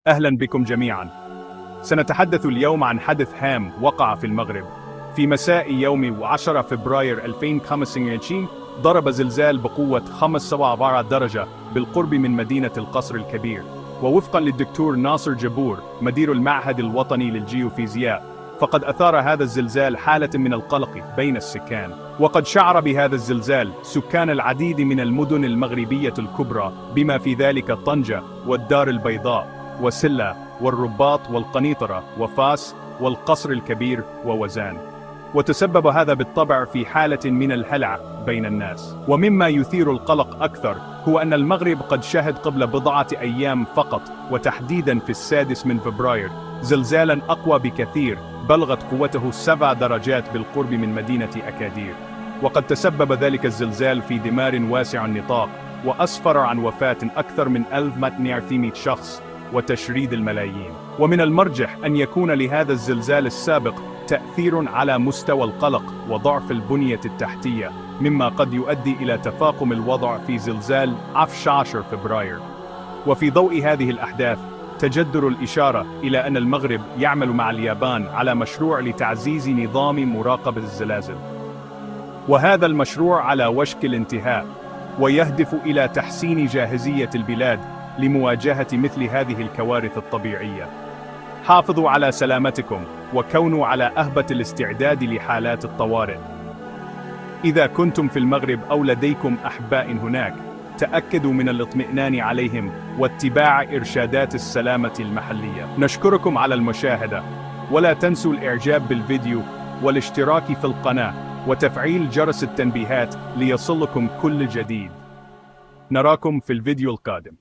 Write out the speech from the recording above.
أهلا بكم جميعا. سنتحدث اليوم عن حدث هام وقع في المغرب. في مساء يوم 10 فبراير 2025 ضرب زلزال بقوة 5.7 درجة بالقرب من مدينة القصر الكبير. ووفقا للدكتور ناصر جبور مدير المعهد الوطني للجيوفيزياء، فقد أثار هذا الزلزال حالة من القلق بين السكان. وقد شعر بهذا الزلزال سكان العديد من المدن المغربية الكبرى، بما في ذلك طنجة والدار البيضاء وسلة والرباط والقنيطرة وفاس والقصر الكبير ووزان. وتسبب هذا بالطبع في حالة من الهلع بين الناس. ومما يثير القلق أكثر هو أن المغرب قد شهد قبل بضعة أيام فقط، وتحديدا في 6 من فبراير، زلزالا أقوى بكثير بلغت قوته 7 درجات بالقرب من مدينة أكادير. وقد تسبب ذلك الزلزال في دمار واسع النطاق، وأسفر عن وفاة أكثر من 1200 شخص وتشريد الملايين. ومن المرجح أن يكون لهذا الزلزال السابق تأثير على مستوى القلق وضعف البنية التحتية، مما قد يؤدي إلى تفاقم الوضع في زلزال 11 فبراير. وفي ضوء هذه الأحداث تجدر الإشارة إلى أن المغرب يعمل مع اليابان على مشروع لتعزيز نظام مراقبة الزلازل، وهذا المشروع على وشك الانتهاء، ويهدف إلى تحسين جاهزية البلاد لمواجهة مثل هذه الكوارث الطبيعية. حافظوا على سلامتكم وكونوا على أهبة الاستعداد لحالات الطوارئ. إذا كنتم في المغرب أو لديكم أحباء هناك، تأكدوا من الاطمئنان عليهم واتباع إرشادات السلامة المحلية. نشكركم على المشاهدة، ولا تنسوا الإعجاب بالفيديو والاشتراك في القناة وتفعيل جرس التنبيهات ليصلكم كل جديد. نراكم في الفيديو القادم.